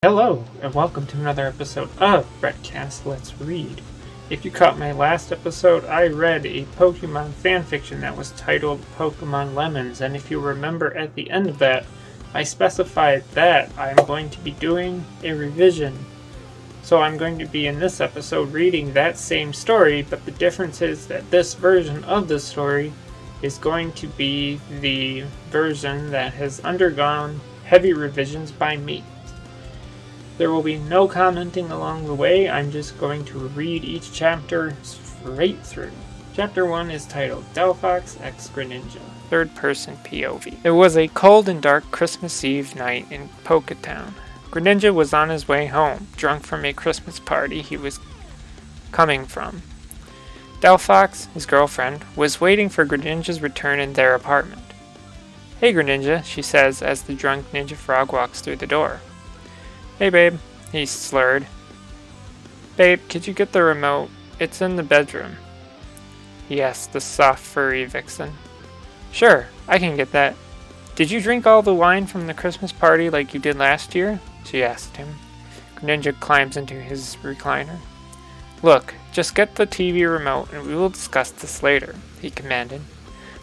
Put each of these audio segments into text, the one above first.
Hello, and welcome to another episode of BrettCasts Let's Read. If you caught my last episode, I read a Pokemon fanfiction that was titled Pokemon Lemons, and if you remember at the end of that, I specified that I'm going to be doing a revision. So I'm going to be in this episode reading that same story, but the difference is that this version of the story is going to be the version that has undergone heavy revisions by me. There will be no commenting along the way, I'm just going to read each chapter straight through. Chapter 1 is titled Delphox x Greninja, third person POV. It was a cold and dark Christmas Eve night in Poketown. Greninja was on his way home, drunk from a Christmas party he was coming from. Delphox, his girlfriend, was waiting for Greninja's return in their apartment. "Hey Greninja," she says as the drunk Ninja Frog walks through the door. "Hey babe," he slurred. "Babe, could you get the remote? It's in the bedroom," he asked the soft furry vixen. "Sure, I can get that. Did you drink all the wine from the Christmas party like you did last year?" she asked him. Greninja climbs into his recliner. "Look, just get the TV remote and we will discuss this later," he commanded.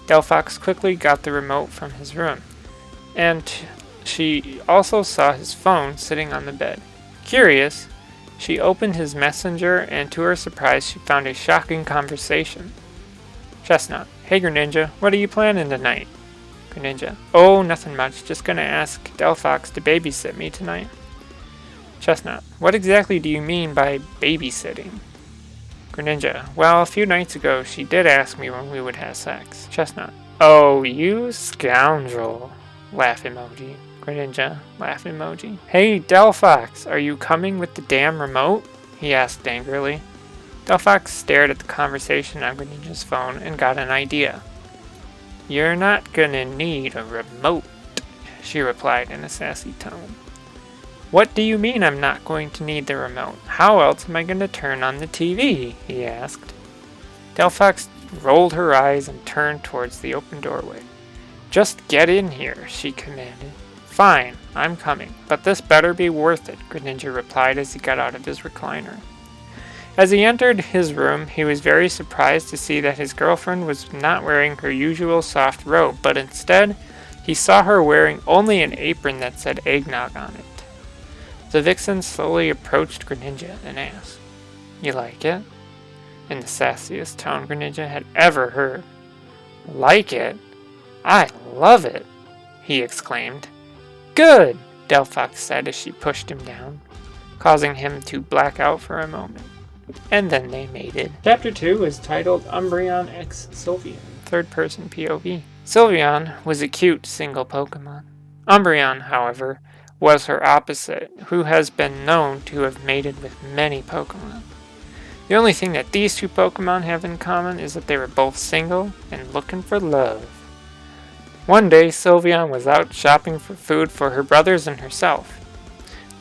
Delphox quickly got the remote from his room, and she also saw his phone sitting on the bed. Curious, she opened his messenger and to her surprise she found a shocking conversation. Chestnut: "Hey Greninja, what are you planning tonight?" Greninja: "Oh, nothing much, just gonna ask Delphox to babysit me tonight." Chestnut: "What exactly do you mean by babysitting?" Greninja: "Well, a few nights ago she did ask me when we would have sex." Chestnut: "Oh, you scoundrel." Laugh emoji. Greninja, laugh emoji. "Hey Delphox, are you coming with the damn remote?" he asked angrily. Delphox stared at the conversation on Greninja's phone and got an idea. "You're not gonna need a remote," she replied in a sassy tone. "What do you mean I'm not going to need the remote? How else am I going to turn on the TV?" he asked. Delphox rolled her eyes and turned towards the open doorway. "Just get in here," she commanded. "Fine, I'm coming, but this better be worth it," Greninja replied as he got out of his recliner. As he entered his room, he was very surprised to see that his girlfriend was not wearing her usual soft robe, but instead, he saw her wearing only an apron that said eggnog on it. The vixen slowly approached Greninja and asked, "You like it?" in the sassiest tone Greninja had ever heard. "Like it? I love it!" he exclaimed. "Good!" Delphox said as she pushed him down, causing him to black out for a moment. And then they mated. Chapter 2 is titled Umbreon x Sylveon, third person POV. Sylveon was a cute single Pokemon. Umbreon, however, was her opposite, who has been known to have mated with many Pokemon. The only thing that these two Pokemon have in common is that they were both single and looking for love. One day, Sylveon was out shopping for food for her brothers and herself.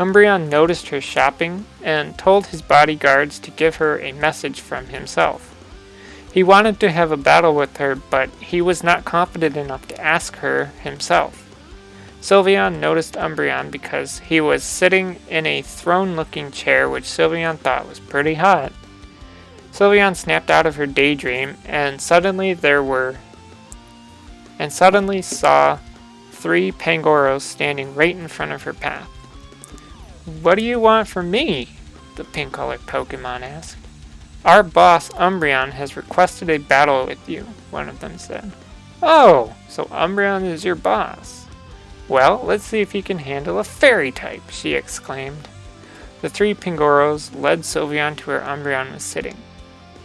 Umbreon noticed her shopping and told his bodyguards to give her a message from himself. He wanted to have a battle with her, but he was not confident enough to ask her himself. Sylveon noticed Umbreon because he was sitting in a throne-looking chair which Sylveon thought was pretty hot. Sylveon snapped out of her daydream and suddenly saw 3 Pangoros standing right in front of her path. "What do you want from me?" the pink-colored Pokemon asked. "Our boss Umbreon has requested a battle with you," one of them said. "Oh, so Umbreon is your boss. Well, let's see if he can handle a fairy type," she exclaimed. The 3 Pangoros led Sylveon to where Umbreon was sitting.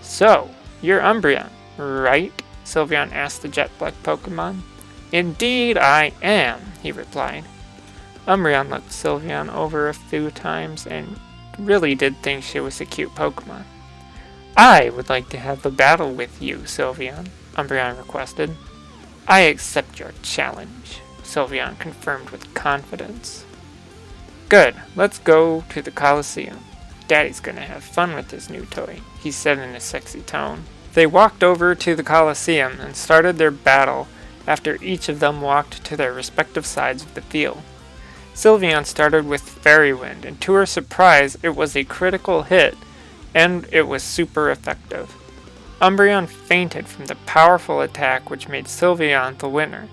"So, you're Umbreon, right?" Sylveon asked the jet black Pokemon. "Indeed I am," he replied. Umbreon looked Sylveon over a few times and really did think she was a cute Pokemon. "I would like to have a battle with you, Sylveon," Umbreon requested. "I accept your challenge," Sylveon confirmed with confidence. "Good, let's go to the Coliseum. Daddy's gonna have fun with his new toy," he said in a sexy tone. They walked over to the Coliseum and started their battle after each of them walked to their respective sides of the field. Sylveon started with Fairy Wind, and to her surprise, it was a critical hit, and it was super effective. Umbreon fainted from the powerful attack, which made Sylveon the winner.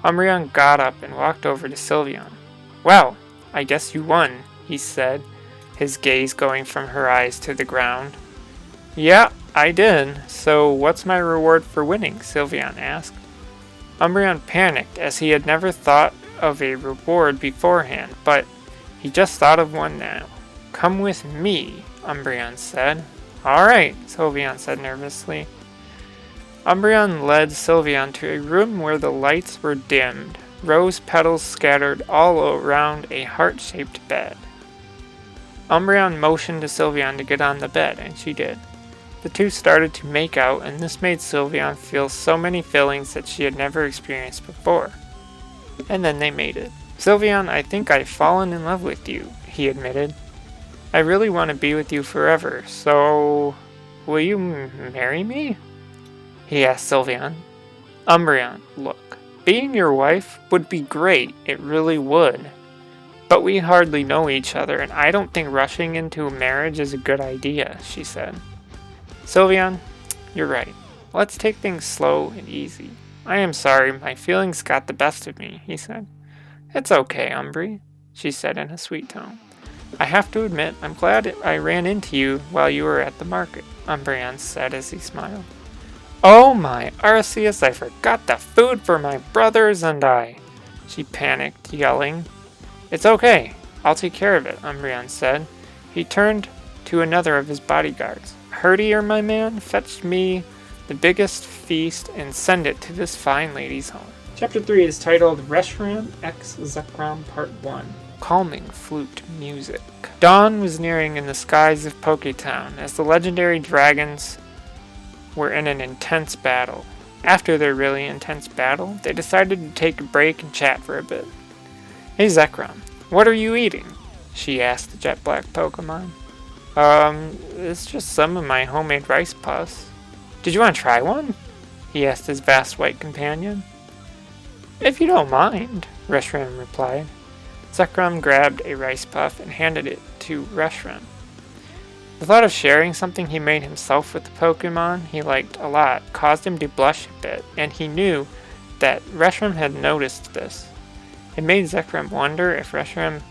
Umbreon got up and walked over to Sylveon. "Well, I guess you won," he said, his gaze going from her eyes to the ground. "Yeah, I did. So what's my reward for winning?" Sylveon asked. Umbreon panicked, as he had never thought of a reward beforehand, but he just thought of one now. "Come with me," Umbreon said. "Alright," Sylveon said nervously. Umbreon led Sylveon to a room where the lights were dimmed, rose petals scattered all around a heart-shaped bed. Umbreon motioned to Sylveon to get on the bed, and she did. The two started to make out, and this made Sylveon feel so many feelings that she had never experienced before. And then they mated. "Sylveon, I think I've fallen in love with you," he admitted. "I really want to be with you forever, so will you marry me?" he asked Sylveon. "Umbreon, look, being your wife would be great, it really would. But we hardly know each other, and I don't think rushing into a marriage is a good idea," she said. "Sylveon, you're right. Let's take things slow and easy. I am sorry, my feelings got the best of me," he said. "It's okay, Umbri," she said in a sweet tone. "I have to admit, I'm glad I ran into you while you were at the market," Umbreon said as he smiled. "Oh my, Arceus, I forgot the food for my brothers and I," she panicked, yelling. "It's okay, I'll take care of it," Umbreon said. He turned to another of his bodyguards. "Herdier, my man, fetch me the biggest feast and send it to this fine lady's home." Chapter 3 is titled Reshiram x Zekrom Part 1. Calming flute music. Dawn was nearing in the skies of Poketown as the legendary dragons were in an intense battle. After their really intense battle, they decided to take a break and chat for a bit. "Hey Zekrom, what are you eating?" she asked the jet black Pokemon. It's just some of my homemade rice puffs." "Did you want to try one?" he asked his vast white companion. "If you don't mind," Reshiram replied. Zekrom grabbed a rice puff and handed it to Reshiram. The thought of sharing something he made himself with the Pokemon he liked a lot caused him to blush a bit, and he knew that Reshiram had noticed this. It made Zekrom wonder if Reshiram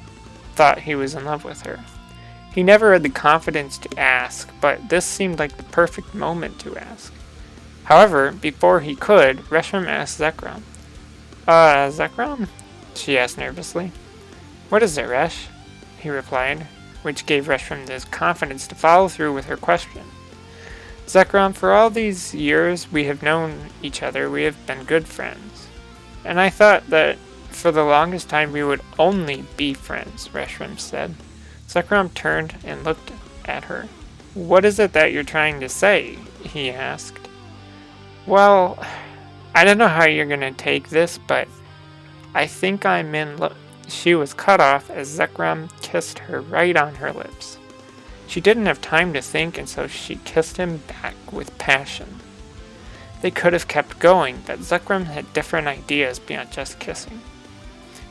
thought he was in love with her. He never had the confidence to ask, but this seemed like the perfect moment to ask. However, before he could, Reshiram asked Zekrom. Zekrom?" she asked nervously. "What is it, Resh?" he replied, which gave Reshiram the confidence to follow through with her question. "Zekrom, for all these years we have known each other, we have been good friends. And I thought that for the longest time we would only be friends," Reshiram said. Zekrom turned and looked at her. "What is it that you're trying to say?" he asked. "Well, I don't know how you're going to take this, but I think I'm in love." She was cut off as Zekrom kissed her right on her lips. She didn't have time to think, and so she kissed him back with passion. They could have kept going, but Zekrom had different ideas beyond just kissing.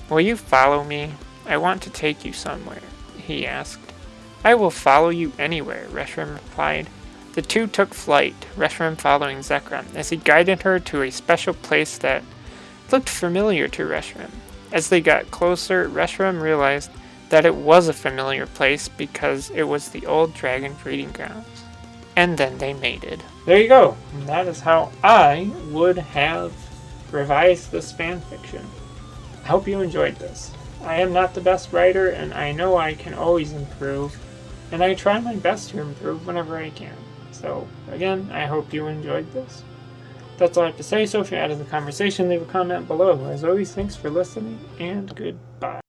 "Will you follow me? I want to take you somewhere," he asked. "I will follow you anywhere," Reshiram replied. The two took flight, Reshiram following Zekrom, as he guided her to a special place that looked familiar to Reshiram. As they got closer, Reshiram realized that it was a familiar place because it was the old dragon breeding grounds. And then they mated. There you go. That is how I would have revised this fanfiction. I hope you enjoyed this. I am not the best writer, and I know I can always improve, and I try my best to improve whenever I can. So, again, I hope you enjoyed this. That's all I have to say, so if you're out of the conversation, leave a comment below. As always, thanks for listening, and goodbye.